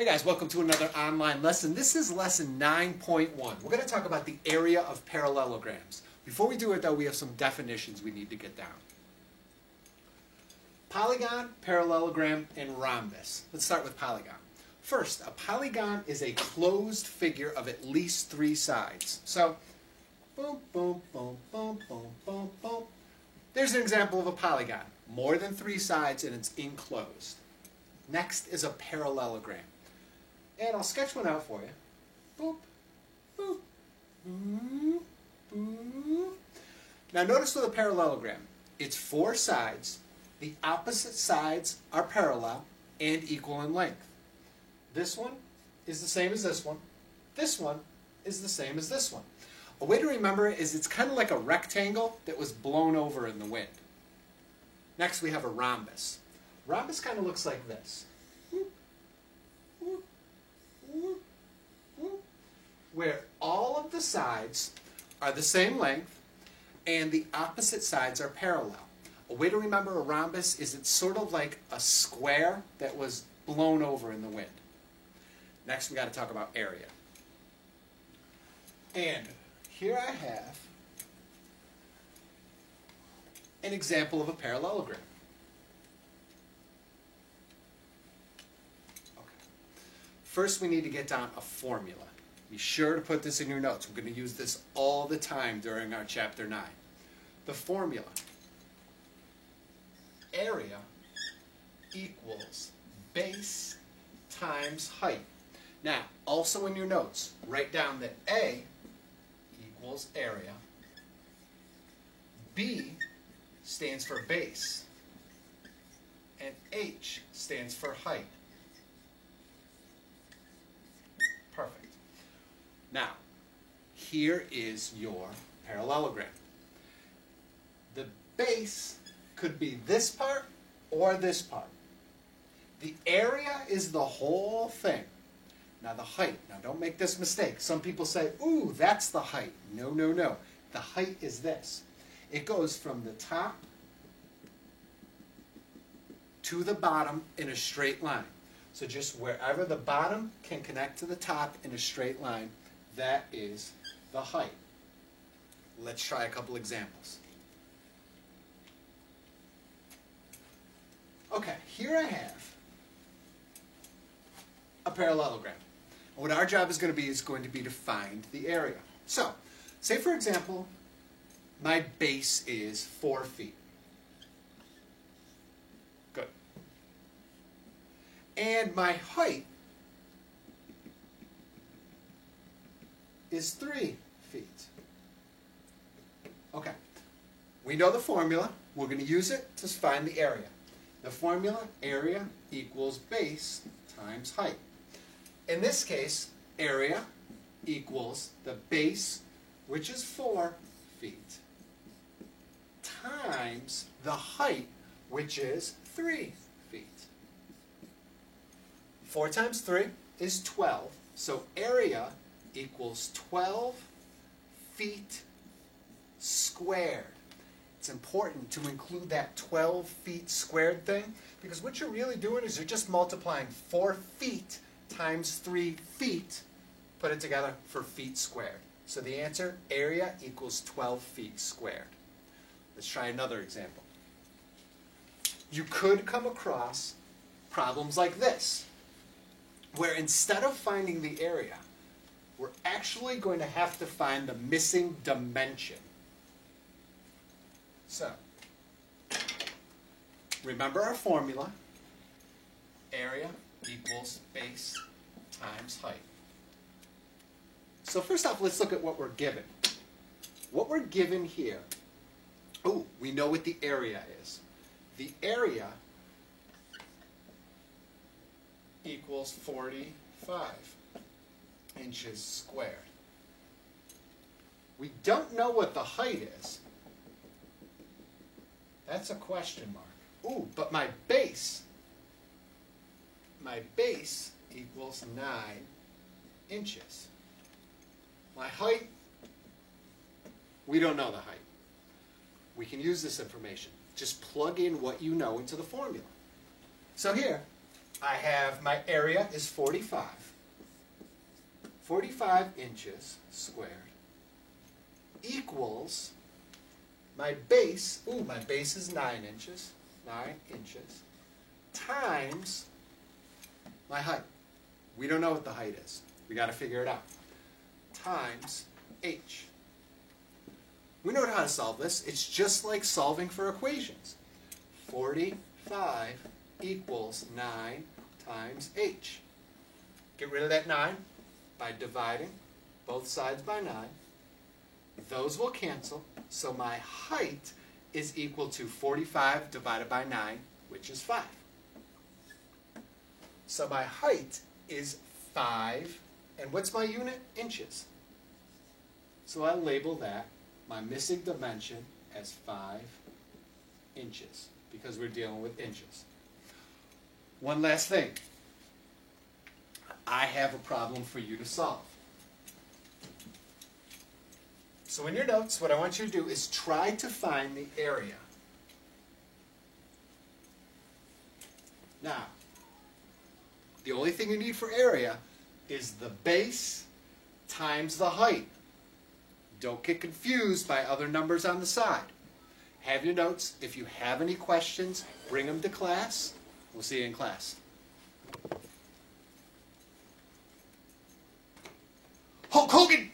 Hey guys, welcome to another online lesson. This is lesson 9.1. We're going to talk about the area of parallelograms. Before we do it though, we have some definitions we need to get down. Polygon, parallelogram, and rhombus. Let's start with polygon. First, a polygon is a closed figure of at least 3 sides. So, boom, boom, boom, boom, boom, boom, boom. There's an example of a polygon. More than 3 sides and it's enclosed. Next is a parallelogram. And I'll sketch one out for you. Boop, boop, boop, boop. Now notice with a parallelogram, it's 4 sides. The opposite sides are parallel and equal in length. This one is the same as this one. This one is the same as this one. A way to remember it is it's kind of like a rectangle that was blown over in the wind. Next we have a rhombus. Rhombus kind of looks like this. Where all of the sides are the same length and the opposite sides are parallel. A way to remember a rhombus is it's sort of like a square that was blown over in the wind. Next we got to talk about area. And here I have an example of a parallelogram. First, we need to get down a formula. Be sure to put this in your notes. We're going to use this all the time during our Chapter 9. The formula. Area equals base times height. Now, also in your notes, write down that A equals area. B stands for base. And H stands for height. Perfect. Now, here is your parallelogram. The base could be this part or this part. The area is the whole thing. Now the height. Now don't make this mistake. Some people say, ooh, that's the height. No, no, no. The height is this. It goes from the top to the bottom in a straight line. So just wherever the bottom can connect to the top in a straight line, that is the height. Let's try a couple examples. Okay, here I have a parallelogram. And what our job is going to be to find the area. So, say for example, my base is 4 feet. Good. And my height is 3 feet. Okay. We know the formula. We're going to use it to find the area. The formula, area equals base times height. In this case, area equals the base, which is 4 feet, times the height, which is 3 feet. 4 times 3 is 12. So area equals 12 feet squared. It's important to include that 12 feet squared thing because what you're really doing is you're just multiplying 4 feet times 3 feet, put it together for feet squared. So the answer, area equals 12 feet squared. Let's try another example. You could come across problems like this, where instead of finding the area, we're actually going to have to find the missing dimension. So, remember our formula. Area equals base times height. So first off, let's look at what we're given. What we're given here, oh, we know what the area is. The area equals 45 inches squared. We don't know what the height is. That's a question mark. Ooh, but my base equals 9 inches. My height, we don't know the height. We can use this information. Just plug in what you know into the formula. So here, I have my area is 45. 45 inches squared equals my base, my base is 9 inches, 9 inches, times my height. We don't know what the height is. We got to figure it out. Times h. We know how to solve this. It's just like solving for equations. 45 equals 9 times h. Get rid of that 9 by dividing both sides by 9. Those will cancel, so my height is equal to 45 divided by 9, which is 5. So my height is 5, and what's my unit? Inches. So I'll label that my missing dimension as 5 inches, because we're dealing with inches. One last thing. I have a problem for you to solve. So in your notes, what I want you to do is try to find the area. Now, the only thing you need for area is the base times the height. Don't get confused by other numbers on the side. Have your notes. If you have any questions, bring them to class. We'll see you in class. Hulk Hogan!